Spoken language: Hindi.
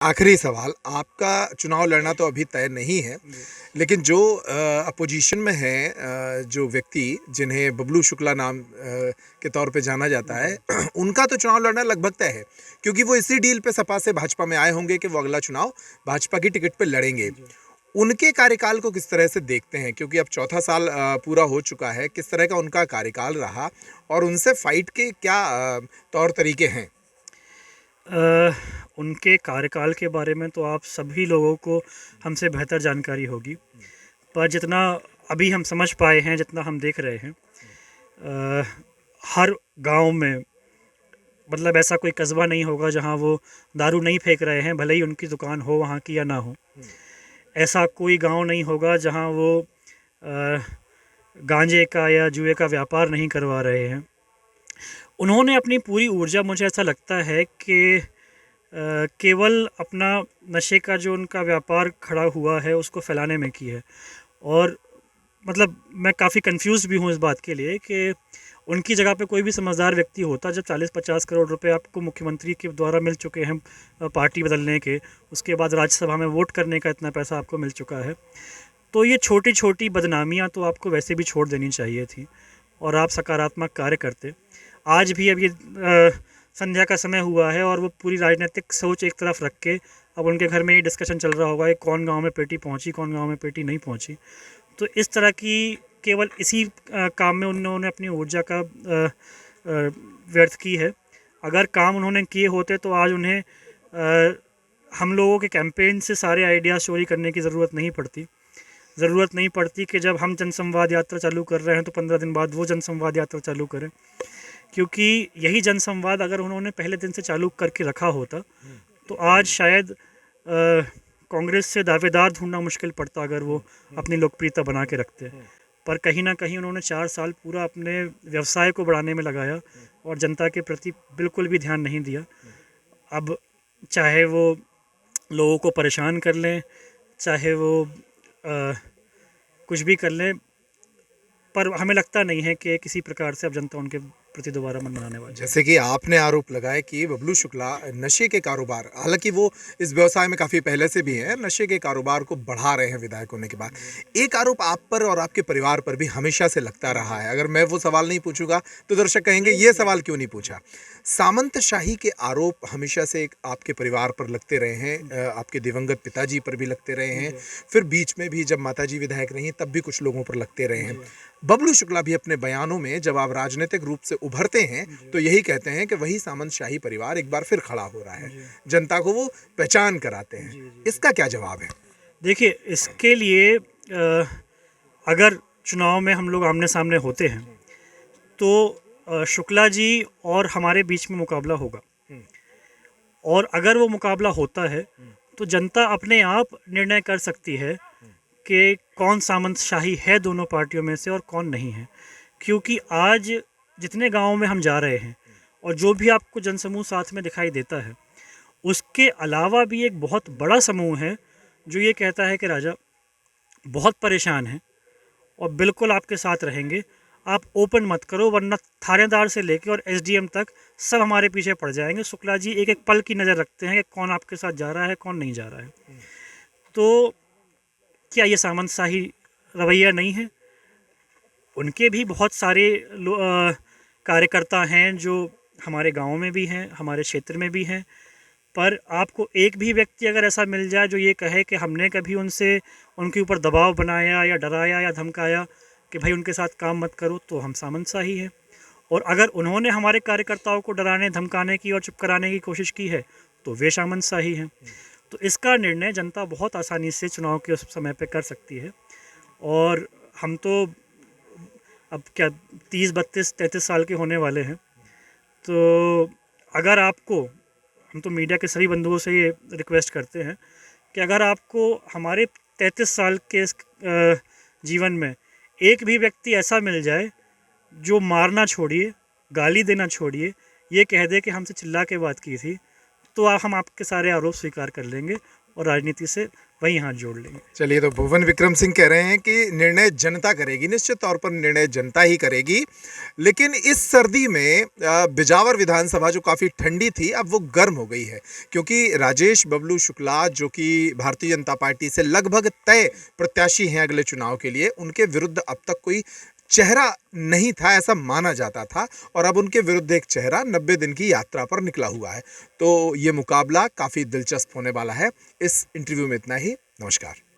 आखिरी सवाल, आपका चुनाव लड़ना तो अभी तय नहीं है, लेकिन जो अपोज़िशन में हैं जो व्यक्ति जिन्हें बबलू शुक्ला नाम के तौर पे जाना जाता है, उनका तो चुनाव लड़ना लगभग तय है, क्योंकि वो इसी डील पे सपा से भाजपा में आए होंगे कि वो अगला चुनाव भाजपा की टिकट पे लड़ेंगे। उनके कार्यकाल को किस तरह से देखते हैं? क्योंकि अब चौथा साल पूरा हो चुका है, किस तरह का उनका कार्यकाल रहा और उनसे फाइट के क्या तौर तरीके हैं? अ, उनके कार्यकाल के बारे में तो आप सभी लोगों को हमसे बेहतर जानकारी होगी, पर जितना अभी हम समझ पाए हैं, जितना हम देख रहे हैं, अ, हर गांव में मतलब ऐसा कोई कस्बा नहीं होगा जहां वो दारू नहीं फेंक रहे हैं, भले ही उनकी दुकान हो वहां की या ना हो। ऐसा कोई गांव नहीं होगा जहां वो अ, गांजे का या जुए का व्यापार नहीं करवा रहे हैं। उन्होंने अपनी पूरी ऊर्जा, मुझे ऐसा लगता है कि केवल अपना नशे का जो उनका व्यापार खड़ा हुआ है उसको फैलाने में की है। और मतलब मैं काफ़ी कंफ्यूज भी हूँ इस बात के लिए कि उनकी जगह पे कोई भी समझदार व्यक्ति होता, जब 40-50 करोड़ रुपए आपको मुख्यमंत्री के द्वारा मिल चुके हैं पार्टी बदलने के, उसके बाद राज्यसभा में वोट करने का इतना पैसा आपको मिल चुका है, तो ये छोटी छोटी बदनामियाँ तो आपको वैसे भी छोड़ देनी चाहिए थी और आप सकारात्मक कार्य करते। आज भी अब ये संध्या का समय हुआ है और वो पूरी राजनीतिक सोच एक तरफ रख के अब उनके घर में ये डिस्कशन चल रहा होगा कि कौन गांव में पेटी पहुंची, कौन गांव में पेटी नहीं पहुंची। तो इस तरह की केवल इसी काम में उन्होंने अपनी ऊर्जा का व्यर्थ की है। अगर काम उन्होंने किए होते तो आज उन्हें हम लोगों के कैंपेन से सारे आइडियाज़ चोरी करने की ज़रूरत नहीं पड़ती कि जब हम जनसंवाद यात्रा चालू कर रहे हैं तो 15 दिन बाद वो जनसंवाद यात्रा चालू करें। क्योंकि यही जनसंवाद अगर उन्होंने पहले दिन से चालू करके रखा होता तो आज शायद कांग्रेस से दावेदार ढूंढना मुश्किल पड़ता अगर वो अपनी लोकप्रियता बना के रखते। पर कहीं ना कहीं उन्होंने 4 साल पूरा अपने व्यवसाय को बढ़ाने में लगाया और जनता के प्रति बिल्कुल भी ध्यान नहीं दिया। अब चाहे वो लोगों को परेशान कर लें, चाहे वो अ, कुछ भी कर लें, पर हमें लगता नहीं है कि किसी प्रकार से अब जनता उनके प्रति दोबारा मन बनाने वाली है। जैसे कि आपने आरोप लगाया कि बबलू शुक्ला नशे के कारोबार, हालांकि वो इस व्यवसाय में काफ़ी पहले से भी हैं, नशे के कारोबार को बढ़ा रहे हैं विधायक होने के बाद। एक आरोप आप पर और आपके परिवार पर भी हमेशा से लगता रहा है। अगर मैं वो सवाल नहीं पूछूंगा तो दर्शक कहेंगे ये सवाल क्यों नहीं पूछा। सामंतशाही के आरोप हमेशा से आपके परिवार पर लगते रहे हैं, आपके दिवंगत पिताजी पर भी लगते रहे हैं, फिर बीच में भी जब माताजी विधायक रही तब भी कुछ लोगों पर लगते रहे हैं। बबलू शुक्ला भी अपने बयानों में जब आप राजनीतिक रूप से उभरते हैं तो यही कहते हैं कि वही सामंत शाही परिवार एक बार फिर खड़ा हो रहा है, जनता को वो पहचान कराते हैं। इसका क्या जवाब है? देखिए, इसके लिए अगर चुनाव में हम लोग आमने सामने होते हैं तो शुक्ला जी और हमारे बीच में मुकाबला होगा। और अगर वो मुकाबला होता है तो जनता अपने आप निर्णय कर सकती है कि कौन सामंतशाही है दोनों पार्टियों में से और कौन नहीं है। क्योंकि आज जितने गांवों में हम जा रहे हैं और जो भी आपको जनसमूह साथ में दिखाई देता है, उसके अलावा भी एक बहुत बड़ा समूह है जो ये कहता है कि राजा बहुत परेशान है और बिल्कुल आपके साथ रहेंगे। आप ओपन मत करो वरना थानेदार से लेके और एसडीएम तक सब हमारे पीछे पड़ जाएंगे। शुक्ला जी एक एक पल की नज़र रखते हैं कि कौन आपके साथ जा रहा है, कौन नहीं जा रहा है। तो क्या ये सामंत शाही रवैया नहीं है? उनके भी बहुत सारे कार्यकर्ता हैं जो हमारे गांव में भी हैं, हमारे क्षेत्र में भी हैं। पर आपको एक भी व्यक्ति अगर ऐसा मिल जाए जो ये कहे कि हमने कभी उनसे उनके ऊपर दबाव बनाया या डराया या धमकाया कि भाई उनके साथ काम मत करो, तो हम सामंतशाही हैं। और अगर उन्होंने हमारे कार्यकर्ताओं को डराने धमकाने की और चुप कराने की कोशिश की है तो वे सामंतशाही हैं। तो इसका निर्णय जनता बहुत आसानी से चुनाव के उस समय पे कर सकती है। और हम तो अब क्या 30-32-33 साल के होने वाले हैं। तो अगर आपको, हम तो मीडिया के सभी बंधुओं से ये रिक्वेस्ट करते हैं कि अगर आपको हमारे 33 साल के जीवन में एक भी व्यक्ति ऐसा मिल जाए जो मारना छोड़िए, गाली देना छोड़िए, ये कह दे कि हमसे चिल्ला के बात की थी, तो हम आपके सारे आरोप स्वीकार कर लेंगे और राजनीति से वहीं हाथ जोड़ लेंगे। चलिए, तो भुवन विक्रम सिंह कह रहे हैं कि निर्णय जनता करेगी, निश्चित तौर पर निर्णय जनता ही करेगी। लेकिन इस सर्दी में बिजावर विधानसभा जो काफ़ी ठंडी थी, अब वो गर्म हो गई है, क्योंकि राजेश बबलू शुक्ला जो कि भारतीय जनता पार्टी से लगभग तय प्रत्याशी हैं अगले चुनाव के लिए, उनके विरुद्ध अब तक कोई चेहरा नहीं था, ऐसा माना जाता था, और अब उनके विरुद्ध एक चेहरा 90 दिन की यात्रा पर निकला हुआ है। तो ये मुकाबला काफ़ी दिलचस्प होने वाला है। इस इंटरव्यू में इतना ही। नमस्कार।